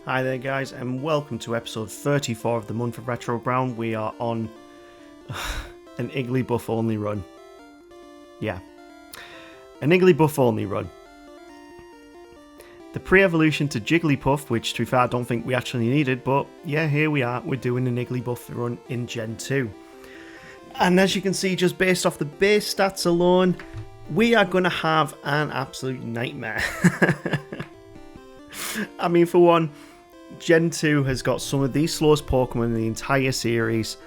Hi there guys, and welcome to episode 34 of the month of Retro Brown. We are on an Igglybuff only run. Yeah, an Igglybuff only run. The pre-evolution to Jigglypuff, which to be fair I don't think we actually needed, but yeah, here we are, we're doing an Igglybuff run in Gen 2. And as you can see, just based off the base stats alone, we are going to have an absolute nightmare. I mean, for one, Gen 2 has got some of the slowest Pokemon in the entire series,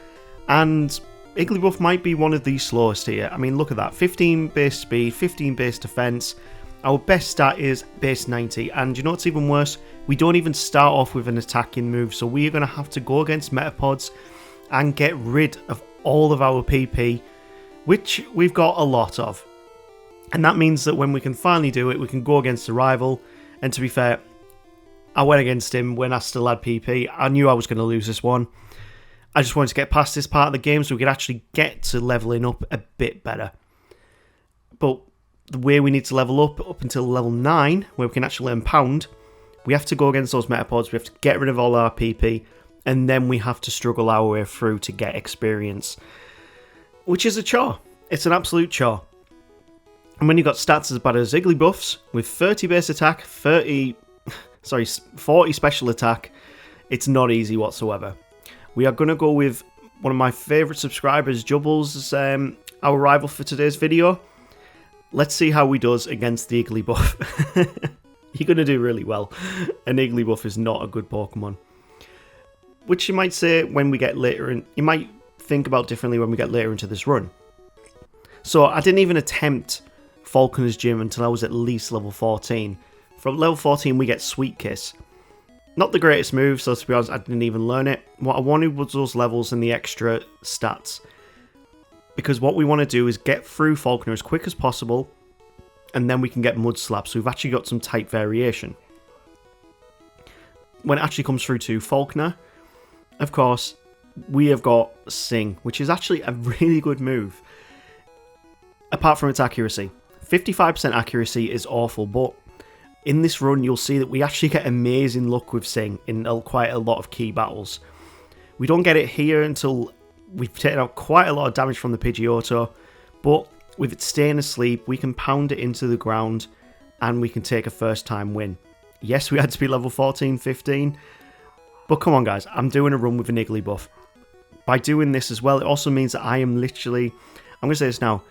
and Igglybuff might be one of the slowest here. I mean, look at that, 15 base speed, 15 base defense. Our best stat is base 90, and you know what's even worse? We don't even start off with an attacking move, so we are going to have to go against Metapods and get rid of all of our PP, which we've got a lot of. And that means that when we can finally do it, we can go against a rival. And to be fair, I went against him when I still had PP. I knew I was going to lose this one. I just wanted to get past this part of the game so we could actually get to leveling up a bit better. But the way we need to level up until level 9, where we can actually learn Pound, we have to go against those Metapods, we have to get rid of all our PP, and then we have to struggle our way through to get experience. Which is a chore. It's an absolute chore. And when you've got stats as bad as Igglybuff's, with 30 base attack, 40 special attack, it's not easy whatsoever. We are going to go with one of my favourite subscribers, Jubbles, as our rival for today's video. Let's see how he does against the Igglybuff. You're going to do really well. An Igglybuff is not a good Pokemon. Which you might say when we get later in... You might think about differently when we get later into this run. So I didn't even attempt Falconer's Gym until I was at least level 14. From level 14 we get Sweet Kiss. Not the greatest move, so to be honest I didn't even learn it. What I wanted was those levels and the extra stats. Because what we want to do is get through Falconer as quick as possible, and then we can get Mud Slap, so we've actually got some type variation. When it actually comes through to Falconer, of course, we have got Sing, which is actually a really good move. Apart from its accuracy. 55% accuracy is awful, but in this run you'll see that we actually get amazing luck with Sing in quite a lot of key battles. We don't get it here until we've taken out quite a lot of damage from the Pidgeotto, but with it staying asleep we can pound it into the ground and we can take a first time win. Yes, we had to be level 14, 15, but come on guys, I'm doing a run with an Igglybuff. By doing this as well, it also means that I am literally, I'm going to say this now,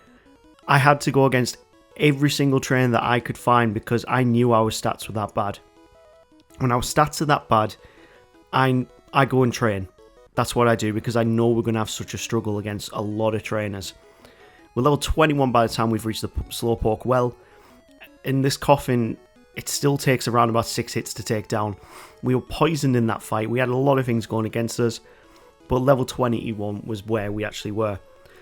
I had to go against every single trainer that I could find because I knew our stats were that bad. When our stats are that bad, I go and train. That's what I do because I know we're going to have such a struggle against a lot of trainers. We're level 21 by the time we've reached the Slowpoke well. In this coffin, it still takes around about 6 hits to take down. We were poisoned in that fight. We had a lot of things going against us, but level 21 was where we actually were.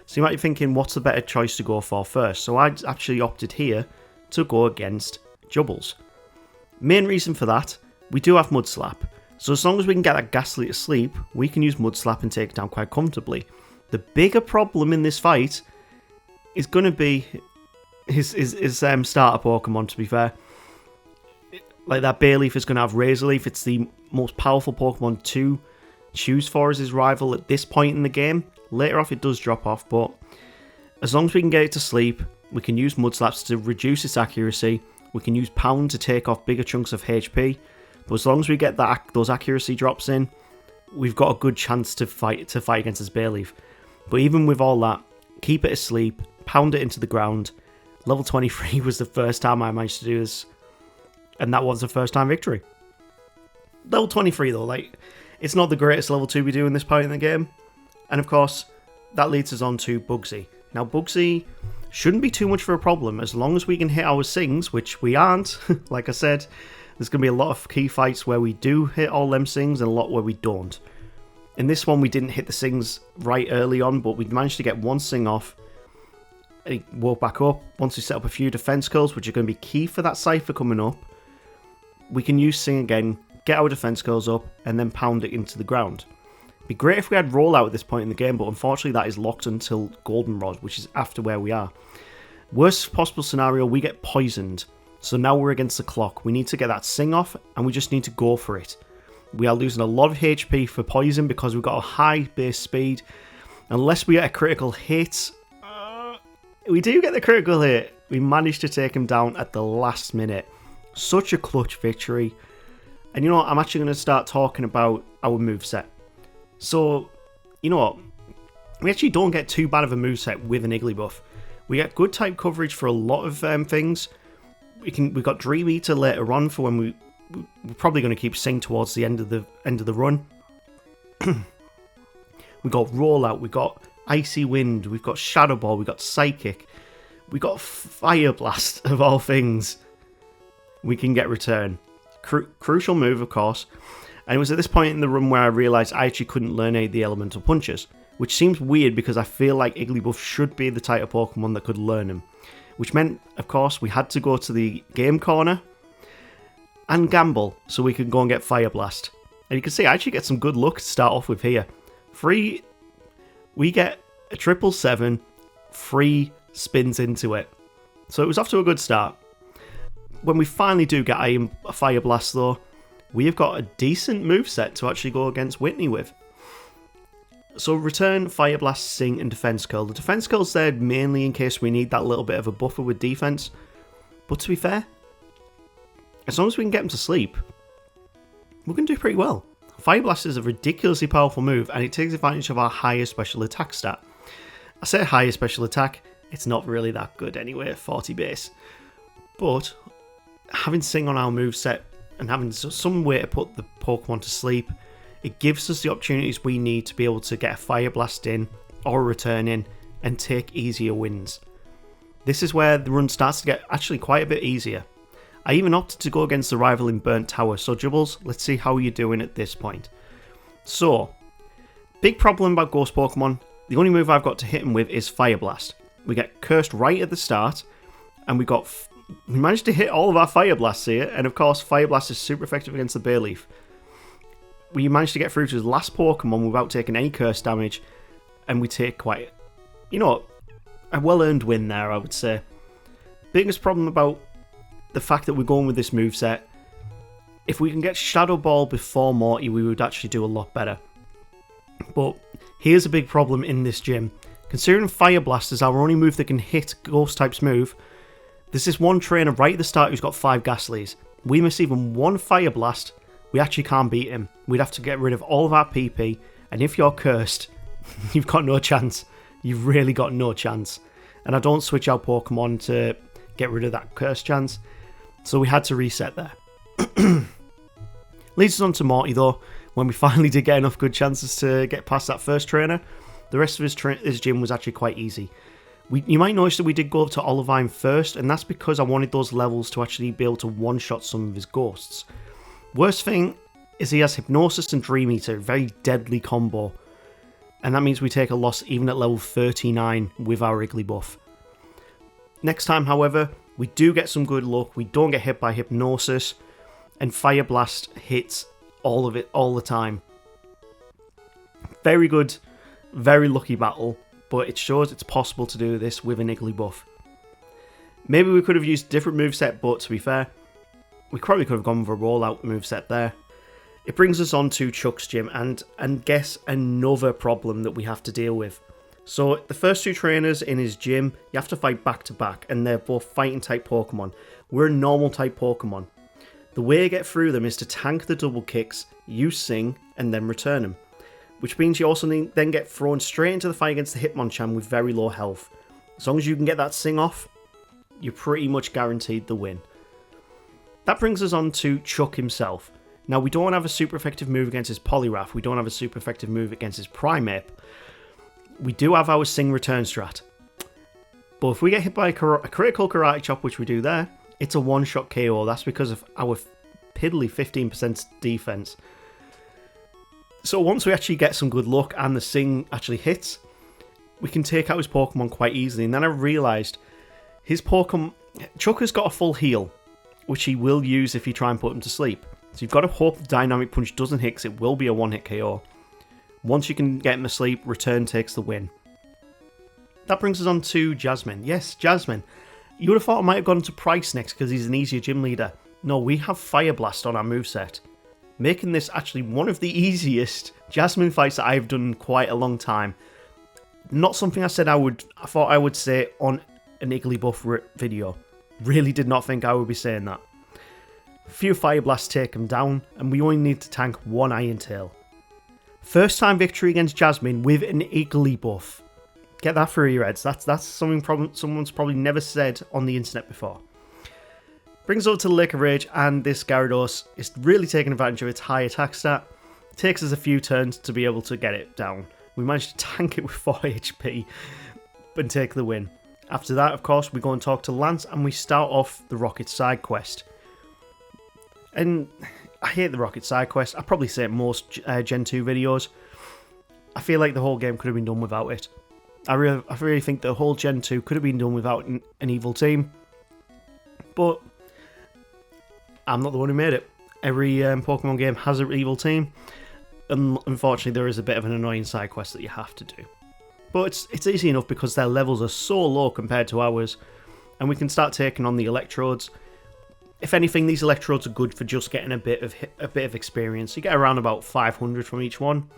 So you might be thinking, what's the better choice to go for first? So I actually opted here to go against Jubbles. Main reason for that, we do have Mud Slap. So as long as we can get that Ghastly to sleep, we can use Mud Slap and take it down quite comfortably. The bigger problem in this fight is going to be his starter Pokemon, to be fair. Like that Bayleaf is going to have Razor Leaf. It's the most powerful Pokemon to choose for as his rival at this point in the game. Later off it does drop off, but as long as we can get it to sleep, we can use Mud Slaps to reduce its accuracy, we can use Pound to take off bigger chunks of HP, but as long as we get those accuracy drops in, we've got a good chance to fight against this Bayleaf. But even with all that, keep it asleep, pound it into the ground. Level 23 was the first time I managed to do this, and that was the first time victory. Level 23 though, like, it's not the greatest level 2 we do in this part in the game. And of course, that leads us on to Bugsy. Now Bugsy shouldn't be too much of a problem as long as we can hit our Sings, which we aren't. Like I said, there's going to be a lot of key fights where we do hit all them Sings and a lot where we don't. In this one we didn't hit the Sings right early on, but we managed to get one Sing off. And he woke back up. Once we set up a few defense curls, which are going to be key for that Cypher coming up, we can use Sing again, get our defense curls up, and then pound it into the ground. It'd be great if we had Rollout at this point in the game, but unfortunately that is locked until Goldenrod, which is after where we are. Worst possible scenario, we get poisoned. So now we're against the clock. We need to get that Sing off, and we just need to go for it. We are losing a lot of HP for poison because we've got a high base speed. Unless we get a critical hit. We do get the critical hit. We managed to take him down at the last minute. Such a clutch victory. And you know what? I'm actually going to start talking about our moveset. So, you know what? We actually don't get too bad of a moveset with an Igglybuff. We get good type coverage for a lot of things. We've got Dream Eater later on for when we're probably going to keep Sing towards the end of the run. We got Rollout, we got Icy Wind, we've got Shadow Ball, we got Psychic, we got Fire Blast of all things. We can get Return. Crucial move, of course. And it was at this point in the run where I realised I actually couldn't learn any of the elemental punches, which seems weird because I feel like Igglybuff should be the type of Pokemon that could learn them. Which meant, of course, we had to go to the game corner and gamble so we could go and get Fire Blast. And you can see I actually get some good luck to start off with here. We get a 777, 3 spins into it. So it was off to a good start. When we finally do get a Fire Blast though, we have got a decent moveset to actually go against Whitney with. So Return, Fire Blast, Sing and Defense Curl. The Defense Curl's there mainly in case we need that little bit of a buffer with defense. But to be fair, as long as we can get him to sleep, we're going to do pretty well. Fire Blast is a ridiculously powerful move and it takes advantage of our higher special attack stat. I say higher special attack, it's not really that good anyway at 40 base. But having Sing on our moveset and having some way to put the Pokemon to sleep, it gives us the opportunities we need to be able to get a Fire Blast in or a Return in and take easier wins. This is where the run starts to get actually quite a bit easier. I even opted to go against the rival in Burnt Tower, so Jibbles, let's see how you're doing at this point. So, big problem about Ghost Pokemon, the only move I've got to hit him with is Fire Blast. We get cursed right at the start, and we managed to hit all of our Fire Blasts here, and of course Fire Blast is super effective against the Bayleaf. We managed to get through to his last Pokemon without taking any curse damage, and we take quite, you know, a well-earned win there, I would say. Biggest problem about the fact that we're going with this moveset, if we can get Shadow Ball before Morty, we would actually do a lot better. But here's a big problem in this gym. Considering Fire Blast is our only move that can hit Ghost type's move, there's this one trainer right at the start who's got 5 Ghastlies. We miss even one Fire Blast, we actually can't beat him. We'd have to get rid of all of our PP, and if you're cursed, you've got no chance. You've really got no chance. And I don't switch out Pokemon to get rid of that curse chance, so we had to reset there. Leads us on to Morty though. When we finally did get enough good chances to get past that first trainer, the rest of his gym was actually quite easy. You might notice that we did go up to Olivine first, and that's because I wanted those levels to actually be able to one-shot some of his ghosts. Worst thing is he has Hypnosis and Dream Eater, very deadly combo. And that means we take a loss even at level 39 with our Igglybuff. Next time, however, we do get some good luck. We don't get hit by Hypnosis, and Fire Blast hits all of it all the time. Very good, very lucky battle, but it shows it's possible to do this with an Igglybuff. Maybe we could have used a different moveset, but to be fair, we probably could have gone with a rollout moveset there. It brings us on to Chuck's gym, and guess another problem that we have to deal with. So the first 2 trainers in his gym, you have to fight back to back, and they're both fighting type Pokemon. We're a normal type Pokemon. The way to get through them is to tank the double kicks, use Sing, and then return them. Which means you also then get thrown straight into the fight against the Hitmonchan with very low health. As long as you can get that Sing off, you're pretty much guaranteed the win. That brings us on to Chuck himself. Now, we don't have a super effective move against his Poliwrath. We don't have a super effective move against his Primeape. We do have our Sing return strat. But if we get hit by a critical Karate Chop, which we do there, it's a one-shot KO. That's because of our piddly 15% defense. So once we actually get some good luck and the Sing actually hits, we can take out his Pokemon quite easily. And then I realised his Pokemon... Chuck has got a full heal, which he will use if you try and put him to sleep. So you've got to hope the Dynamic Punch doesn't hit, because it will be a one-hit KO. Once you can get him asleep, Return takes the win. That brings us on to Jasmine. Yes, Jasmine. You would have thought I might have gone to Price next because he's an easier gym leader. No, we have Fire Blast on our moveset. making this actually one of the easiest Jasmine fights that I've done in quite a long time. Not something I thought I would say on an Igglybuff video. Really did not think I would be saying that. A few Fire Blasts take him down, and we only need to tank one Iron Tail. First time victory against Jasmine with an Igglybuff. Get that through your heads. That's something someone's probably never said on the internet before. Brings us up to the Lake of Rage, and this Gyarados is really taking advantage of its high attack stat. Takes us a few turns to be able to get it down. We managed to tank it with 4 HP and take the win. After that, of course, we go and talk to Lance, and we start off the Rocket side quest. And I hate the Rocket side quest. I probably say it most Gen 2 videos. I feel like the whole game could have been done without it. I really think the whole Gen 2 could have been done without an evil team. But I'm not the one who made it. Every Pokemon game has an evil team. And unfortunately, there is a bit of an annoying side quest that you have to do. But it's easy enough because their levels are so low compared to ours. And we can start taking on the electrodes. If anything, these electrodes are good for just getting a bit of experience. You get around about 500 from each one.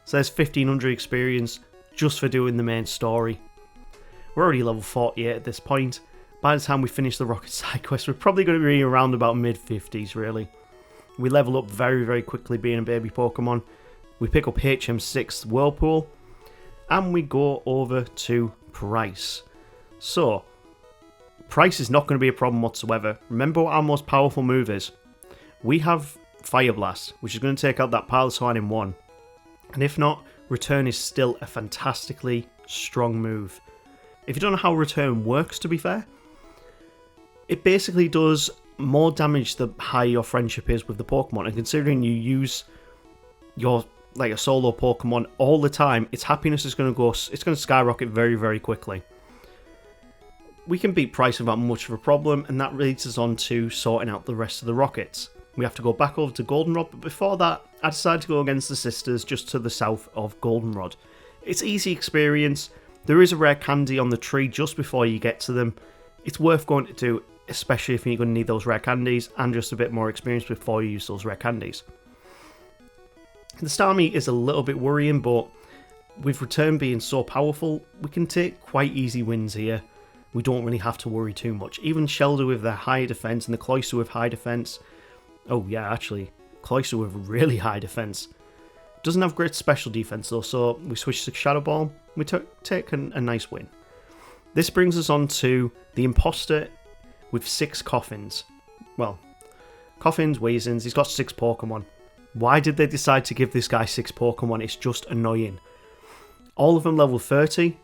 So there's 1500 experience just for doing the main story. We're already level 48 at this point. By the time we finish the Rocket side quest, we're probably going to be around about mid-50s, really. We level up very, very quickly being a baby Pokemon. We pick up HM6 Whirlpool. And we go over to Price. So, Price is not going to be a problem whatsoever. Remember what our most powerful move is. We have Fire Blast, which is going to take out that Piloswine in one. And if not, Return is still a fantastically strong move. If you don't know how Return works, to be fair, it basically does more damage the higher your friendship is with the Pokemon. And considering you use your a solo Pokemon all the time, its happiness is going to skyrocket very, very quickly. We can beat Price without much of a problem, and that leads us on to sorting out the rest of the Rockets. We have to go back over to Goldenrod, but before that, I decided to go against the sisters just to the south of Goldenrod. It's easy experience. There is a rare candy on the tree just before you get to them. It's worth going to do, especially if you're going to need those rare candies and just a bit more experience before you use those rare candies. The Starmie is a little bit worrying, but with Return being so powerful, we can take quite easy wins here. We don't really have to worry too much. Even Shelder with their high defense and the Cloyster with high defense. Oh yeah, actually, Cloyster with really high defense. Doesn't have great special defense though, so we switch to Shadow Ball. We take a nice win. This brings us on to the Imposter with 6 Coffins. Well, Coffins, Weezings, he's got 6 Pokemon. Why did they decide to give this guy 6 Pokemon? It's just annoying. All of them level 30,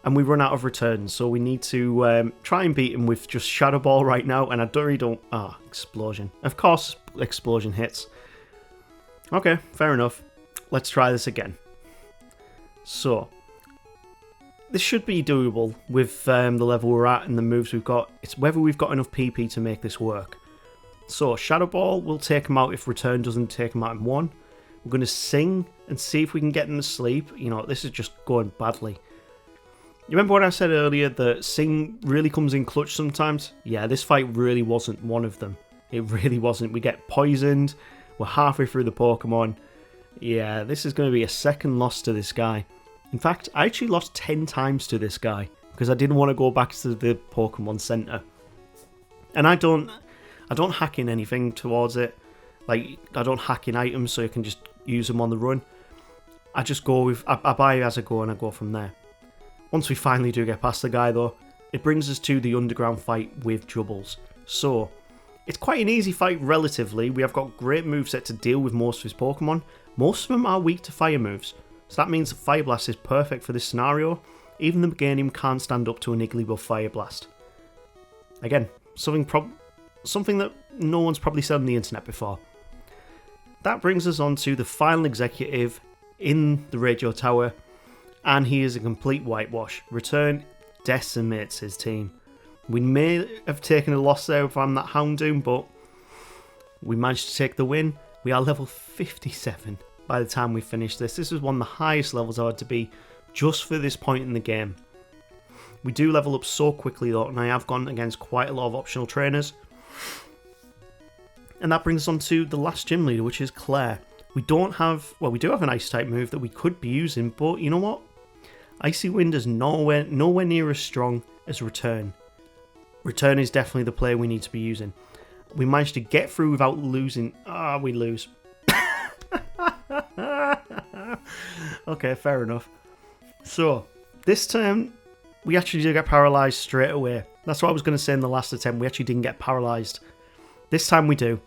and we run out of returns, so we need to try and beat him with just Shadow Ball right now, and I really don't... Explosion. Of course, Explosion hits. Okay, fair enough. Let's try this again. So, this should be doable with the level we're at and the moves we've got. It's whether we've got enough PP to make this work. So, Shadow Ball will take him out if Return doesn't take him out in one. We're going to Sing and see if we can get him to sleep. You know, this is just going badly. You remember what I said earlier, that Sing really comes in clutch sometimes? Yeah, this fight really wasn't one of them. It really wasn't. We get poisoned. We're halfway through the Pokemon. Yeah, this is going to be a second loss to this guy. In fact, I actually lost 10 times to this guy because I didn't want to go back to the Pokemon Center. And I don't hack in anything towards it. Like, I don't hack in items so you can just use them on the run. I just go with... I buy as I go and I go from there. Once we finally do get past the guy though, it brings us to the underground fight with Jubbles. So, it's quite an easy fight relatively. We have got great moveset to deal with most of his Pokemon. Most of them are weak to fire moves. So that means that Fire Blast is perfect for this scenario. Even the Meganium can't stand up to an Igglybuff Fire Blast. Again, something that no one's probably said on the internet before. That brings us on to the final executive in the Radio Tower, and he is a complete whitewash. Return decimates his team. We may have taken a loss there if I'm that Houndoom, but we managed to take the win. We are level 57 by the time we finish this. This is one of the highest levels I had to be just for this point in the game. We do level up so quickly though, and I have gone against quite a lot of optional trainers. And that brings us on to the last gym leader, which is Claire. We do have an ice type move that we could be using, but you know what? Icy Wind is nowhere near as strong as Return. Return is definitely the player we need to be using. We managed to get through without losing. We lose. Okay, fair enough. So, this time, we actually did get paralysed straight away. That's what I was going to say in the last attempt. We actually didn't get paralysed. This time we do.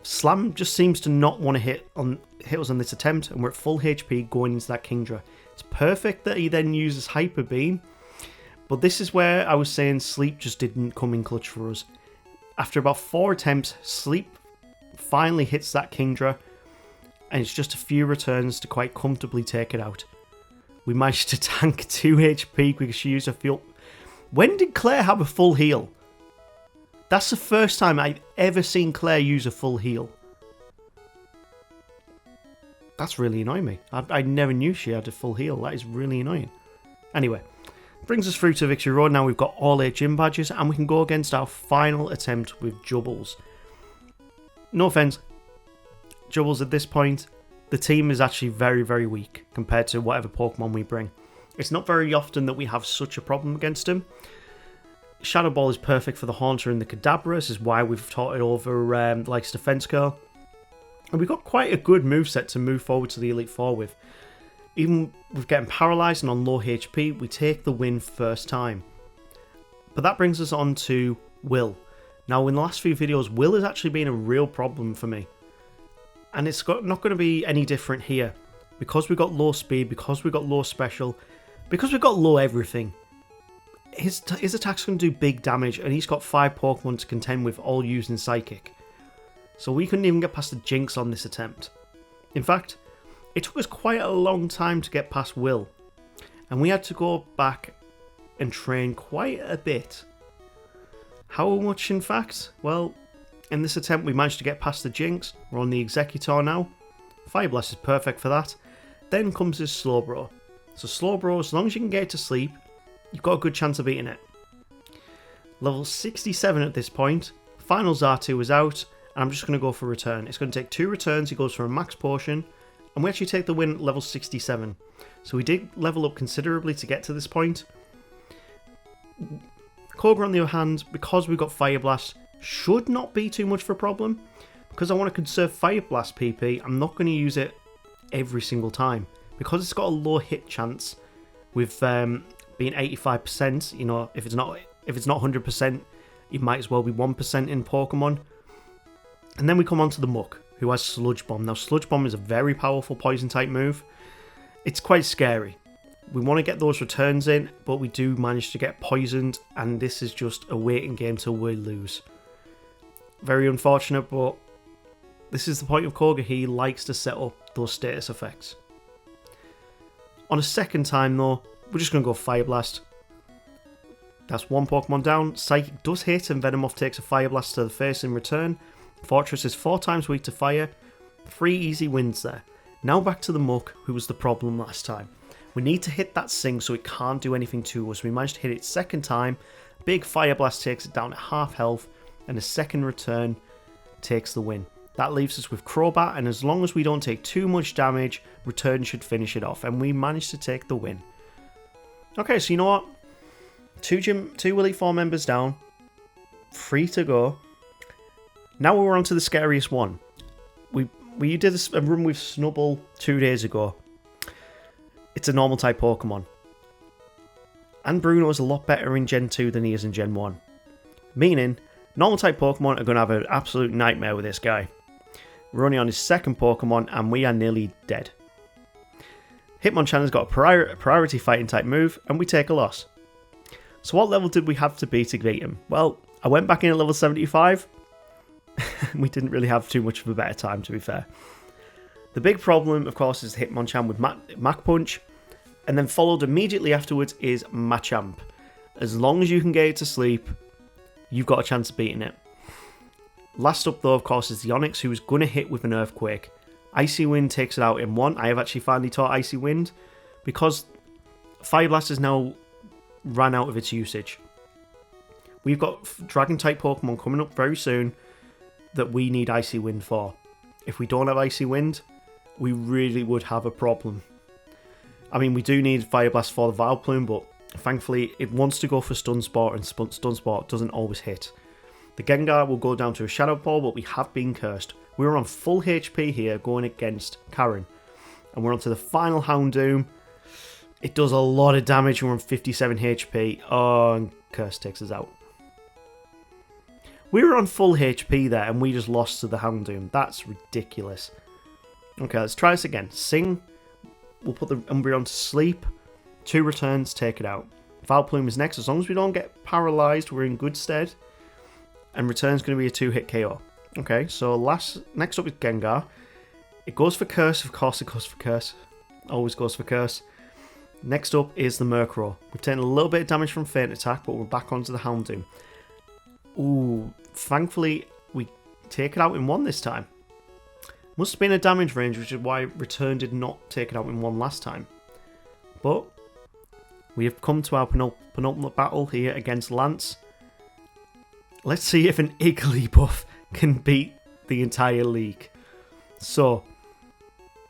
Slam just seems to not want to hit us on this attempt, and we're at full HP going into that Kingdra. It's perfect that he then uses Hyper Beam, but this is where I was saying Sleep just didn't come in clutch for us. After about 4 attempts, Sleep finally hits that Kingdra, and it's just a few returns to quite comfortably take it out. We managed to tank 2 HP because she used her fuel. When did Claire have a full heal? That's the first time I've ever seen Claire use a full heal. That's really annoying me. I never knew she had a full heal. That is really annoying. Anyway, brings us through to Victory Road. Now we've got all 8 gym badges and we can go against our final attempt with Jubbles. No offense, Jubbles, at this point, the team is actually very, very weak compared to whatever Pokemon we bring. It's not very often that we have such a problem against him. Shadow Ball is perfect for the Haunter and the Kadabra. This is why we've taught it over like Defense Curl. And we've got quite a good moveset to move forward to the Elite Four with. Even with getting paralysed and on low HP, we take the win first time. But that brings us on to Will. Now, in the last few videos, Will has actually been a real problem for me. And it's not going to be any different here. Because we've got low speed, because we've got low special, because we've got low everything. His attack's going to do big damage, and he's got 5 Pokemon to contend with, all using Psychic. So we couldn't even get past the Jinx on this attempt. In fact, it took us quite a long time to get past Will. And we had to go back and train quite a bit. How much, in fact? Well, in this attempt we managed to get past the Jinx. We're on the Exeggutor now. Fire Blast is perfect for that. Then comes his Slowbro. So Slowbro, as long as you can get it to sleep, you've got a good chance of beating it. Level 67 at this point. Final Xatu is out, and I'm just going to go for Return. It's going to take 2 returns. He goes for a Max Potion, and we actually take the win at level 67. So we did level up considerably to get to this point. Koga, on the other hand, because we've got Fire Blast, should not be too much of a problem. Because I want to conserve Fire Blast PP, I'm not going to use it every single time. Because it's got a low hit chance, with being 85%, you know, if it's not 100%, it might as well be 1% in Pokemon. And then we come on to the Muck, who has Sludge Bomb. Now, Sludge Bomb is a very powerful poison type move. It's quite scary. We want to get those returns in, but we do manage to get poisoned, and this is just a waiting game till we lose. Very unfortunate, but this is the point of Koga. He likes to set up those status effects. On a second time, though, we're just going to go Fire Blast. That's 1 Pokemon down. Psychic does hit, and Venomoth takes a Fire Blast to the face in return. Fortress is 4 times weak to fire. 3 easy wins there. Now back to the Muck, who was the problem last time. We need to hit that Sing so it can't do anything to us. We managed to hit it second time. Big Fire Blast takes it down to half health, and a second return takes the win. That leaves us with Crobat, and as long as we don't take too much damage, Return should finish it off, and we managed to take the win. Okay, so you know what? 2 Elite Four members down. 3 to go. Now we're on to the scariest one. We did a run with Snubbull 2 days ago. It's a normal type Pokemon. And Bruno is a lot better in Gen 2 than he is in Gen 1. Meaning, normal type Pokemon are going to have an absolute nightmare with this guy. We're only on his second Pokemon and we are nearly dead. Hitmonchan has got a priority fighting type move and we take a loss. So what level did we have to be to beat him? Well, I went back in at level 75. We didn't really have too much of a better time, to be fair. The big problem, of course, is Hitmonchan with Mach Punch, and then followed immediately afterwards is Machamp. As long as you can get it to sleep, you've got a chance of beating it. Last up, though, of course, is the Onix, who is going to hit with an Earthquake. Icy Wind takes it out in 1. I have actually finally taught Icy Wind, because Fire Blast has now ran out of its usage. We've got Dragon-type Pokemon coming up very soon, that we need Icy Wind for. If we don't have Icy Wind, we really would have a problem. I mean, we do need Fire Blast for the Vileplume, but thankfully it wants to go for Stun Sport, and Stun Sport doesn't always hit. The Gengar will go down to a Shadow Ball, but we have been cursed. We're on full HP here going against Karen. And we're on to the final Houndoom. It does a lot of damage. We're on 57 HP. Oh, and Curse takes us out. We were on full HP there, and we just lost to the Houndoom. That's ridiculous. Okay, let's try this again. Sing. We'll put the Umbreon to sleep. 2 returns, take it out. Vileplume is next. As long as we don't get paralyzed, we're in good stead. And return's going to be a 2-hit KO. Okay, so next up is Gengar. It goes for Curse, of course it goes for Curse. Always goes for Curse. Next up is the Murkrow. We've taken a little bit of damage from Feint Attack, but we're back onto the Houndoom. Ooh, thankfully we take it out in 1 this time. Must have been a damage range, which is why Return did not take it out in 1 last time. But we have come to our penultimate battle here against Lance. Let's see if an Igglybuff can beat the entire league. So,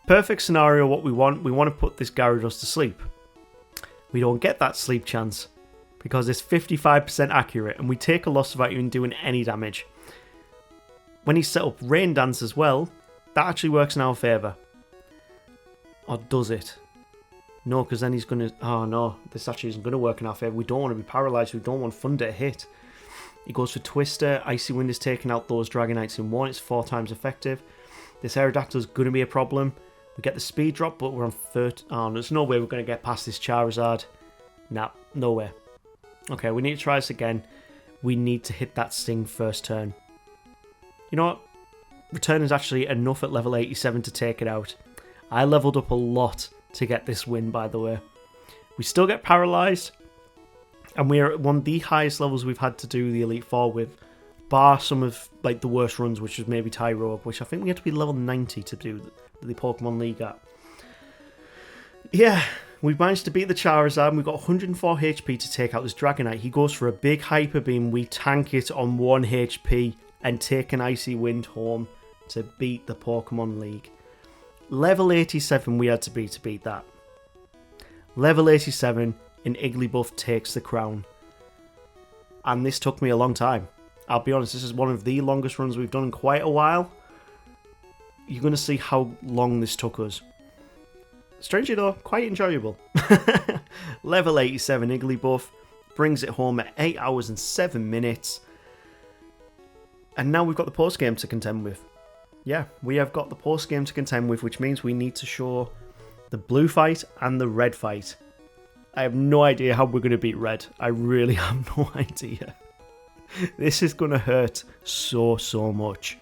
perfect scenario what we want. We want to put this Gyarados to sleep. We don't get that sleep chance because it's 55% accurate and we take a loss without even doing any damage. When he set up Rain Dance as well, that actually works in our favour. Or does it? No, because then he's going to... Oh no, this actually isn't going to work in our favour. We don't want to be paralysed. We don't want Thunder to hit. He goes for Twister. Icy Wind is taking out those Dragonites in 1. It's 4 times effective. This Aerodactyl is going to be a problem. We get the speed drop, but we're on 30. Oh, there's no way we're going to get past this Charizard. Nah, no way. Okay, we need to try this again. We need to hit that Sting first turn. You know what? Return is actually enough at level 87 to take it out. I leveled up a lot to get this win, by the way. We still get paralysed. And we're at one of the highest levels we've had to do the Elite Four with, bar some of like the worst runs, which was maybe Tyrogue, which I think we had to be level 90 to do the Pokemon League at. Yeah, we've managed to beat the Charizard, and we've got 104 HP to take out this Dragonite. He goes for a big Hyper Beam, we tank it on 1 HP, and take an Icy Wind home to beat the Pokemon League. Level 87 we had to beat that. Level 87, and Igglybuff takes the crown. And this took me a long time. I'll be honest, this is one of the longest runs we've done in quite a while. You're going to see how long this took us. Strangely though, quite enjoyable. Level 87 Igglybuff brings it home at 8 hours and 7 minutes. And now we've got the post-game to contend with. Yeah, we have got the post-game to contend with, which means we need to show the blue fight and the red fight. I have no idea how we're going to beat red. I really have no idea. This is going to hurt so much.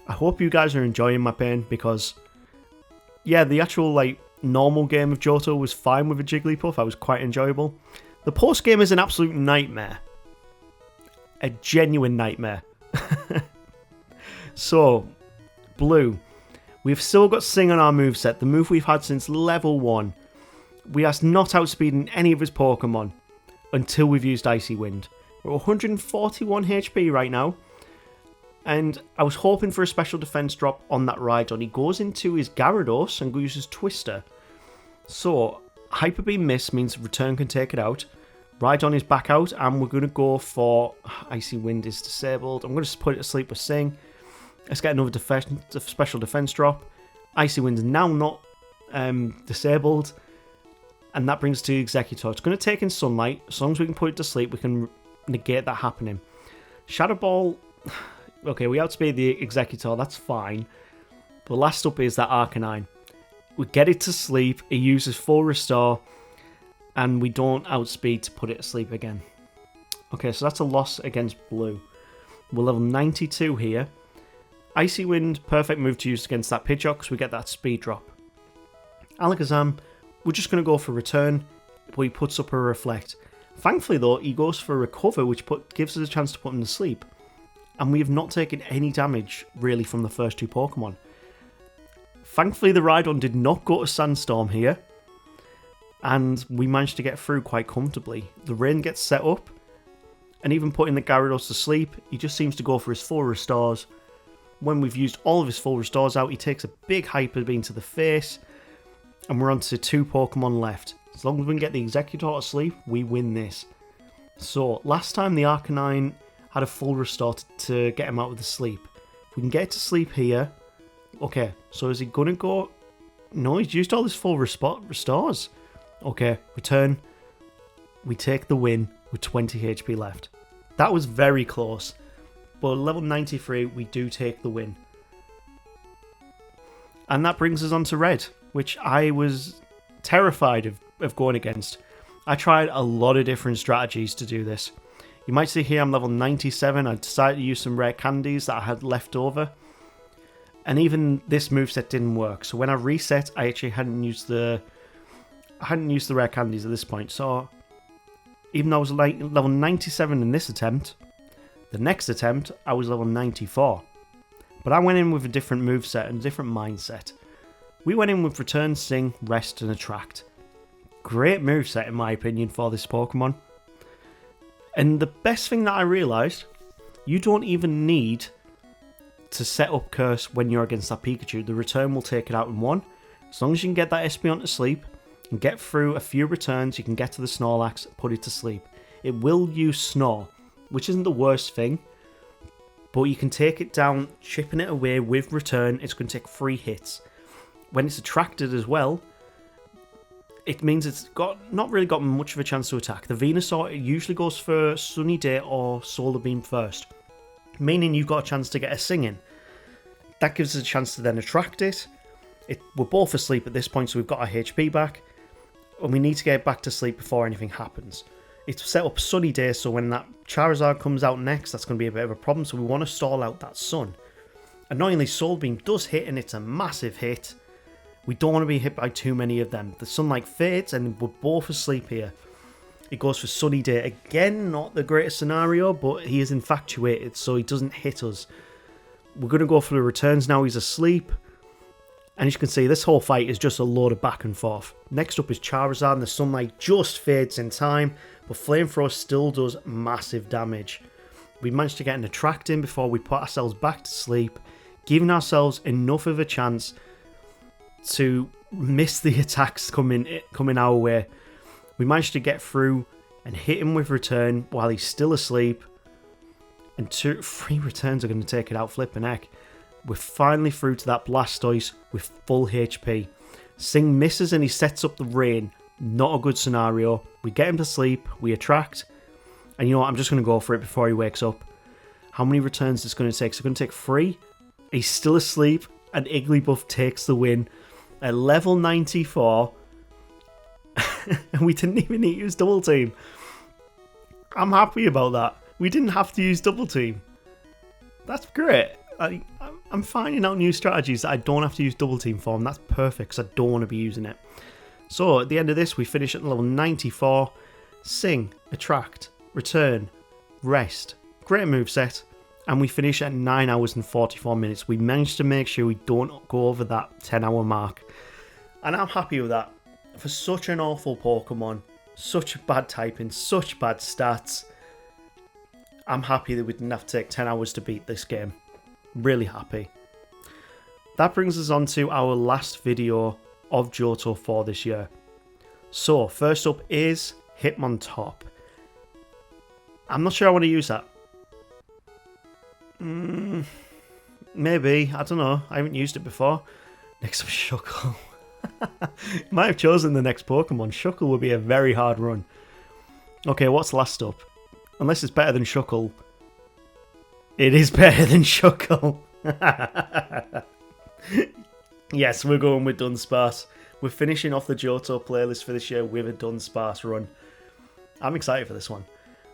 I hope you guys are enjoying my pain because, yeah, the actual like normal game of Johto was fine with a Jigglypuff. I was quite enjoyable. The post game is an absolute nightmare. A genuine nightmare. So, blue. We've still got Sing on our moveset, the move we've had since level 1. We are not outspeeding any of his Pokemon until we've used Icy Wind. We're 141 HP right now. And I was hoping for a special defense drop on that Rhydon. He goes into his Gyarados and uses Twister. So, Hyper Beam miss means Return can take it out. Rhydon is back out and we're going to go for... Icy Wind is disabled. I'm going to put it to sleep with Sing. Let's get another special defense drop. Icy Wind is now not disabled. And that brings us to the Executor. It's going to take in Sunlight. As long as we can put it to sleep, we can negate that happening. Shadow Ball... Okay, we outspeed the Executor, that's fine. But last up is that Arcanine. We get it to sleep, it uses full restore, and we don't outspeed to put it to sleep again. Okay, so that's a loss against blue. We're level 92 here. Icy Wind, perfect move to use against that Pidgeot because we get that speed drop. Alakazam, we're just going to go for Return, but he puts up a Reflect. Thankfully though, he goes for Recover, which gives us a chance to put him to sleep. And we have not taken any damage, really, from the first 2 Pokemon. Thankfully, the Rhydon did not go to Sandstorm here. And we managed to get through quite comfortably. The rain gets set up. and even putting the Gyarados to sleep, he just seems to go for his full restores. When we've used all of his full restores out, he takes a big Hyper Beam to the face, and we're on to 2 Pokemon left. As long as we can get the Executor to sleep, we win this. So, last time the Arcanine had a full restore to get him out of the sleep. If we can get it to sleep here... Okay, so is he going to go... No, he's used all his full restores. Okay, return. We take the win with 20 HP left. That was very close. But level 93, we do take the win. And that brings us on to Red, which I was terrified of going against. I tried a lot of different strategies to do this. You might see here I'm level 97. I decided to use some rare candies that I had left over. And even this moveset didn't work. So when I reset, I actually hadn't used the rare candies at this point. So even though I was level 97 in this attempt, the next attempt I was level 94. But I went in with a different moveset and a different mindset. We went in with Return, Sing, Rest and Attract. Great moveset in my opinion for this Pokemon. And the best thing that I realised, you don't even need to set up Curse when you're against that Pikachu. The Return will take it out in one. As long as you can get that Espeon to sleep and get through a few returns, you can get to the Snorlax, put it to sleep. It will use Snore, which isn't the worst thing, but you can take it down, chipping it away with Return. It's going to take 3 hits. When it's attracted as well, it means it's not really got much of a chance to attack. The Venusaur usually goes for Sunny Day or Solar Beam first, meaning you've got a chance to get a Singing. That gives us a chance to then attract it. We're both asleep at this point, so we've got our HP back, and we need to get back to sleep before anything happens. It's set up Sunny Day, so when that Charizard comes out next, that's going to be a bit of a problem, so we want to stall out that sun. Annoyingly, Soul Beam does hit, and it's a massive hit. We don't want to be hit by too many of them. The sunlight fades, and we're both asleep here. It goes for Sunny Day. Again, not the greatest scenario, but he is infatuated, so he doesn't hit us. We're going to go for the returns now. He's asleep. And as you can see, this whole fight is just a load of back and forth. Next up is Charizard, and the sunlight just fades in time, but Flamethrower still does massive damage. We managed to get an attract in before we put ourselves back to sleep, giving ourselves enough of a chance to miss the attacks coming our way. We managed to get through and hit him with Return while he's still asleep. And 3 returns are going to take it out flipping heck. We're finally through to that Blastoise with full HP. Sing misses and he sets up the rain. Not a good scenario. We get him to sleep, we attract. And you know what, I'm just going to go for it before he wakes up. How many returns is it going to take? So it's going to take 3. He's still asleep and Igglybuff takes the win. At level 94. And we didn't even need to use Double Team. I'm happy about that. We didn't have to use Double Team. That's great. I'm finding out new strategies that I don't have to use Double Team for, and that's perfect because I don't want to be using it. So at the end of this, we finish at level 94. Sing, Attract, Return, Rest. Great moveset. And we finish at 9 hours and 44 minutes. We managed to make sure we don't go over that 10-hour mark. And I'm happy with that. For such an awful Pokemon, such bad typing, such bad stats, I'm happy that we didn't have to take 10 hours to beat this game. Really happy. That brings us on to our last video of Johto for this year. So, first up is Hitmontop. I'm not sure I want to use that. Maybe, I don't know. I haven't used it before. Next up, Shuckle. Might have chosen the next Pokemon. Shuckle would be a very hard run. Okay, what's last up? Unless it's better than Shuckle. It is better than Shuckle. Yes, we're going with Dunsparce. We're finishing off the Johto playlist for this year with a Dunsparce run. I'm excited for this one.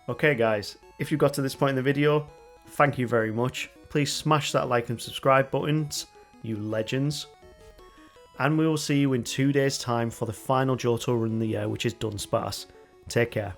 Okay guys, if you got to this point in the video, thank you very much. Please smash that like and subscribe buttons, you legends. And we will see you in 2 days' time for the final Johto run of the year, which is Dunsparce. Take care.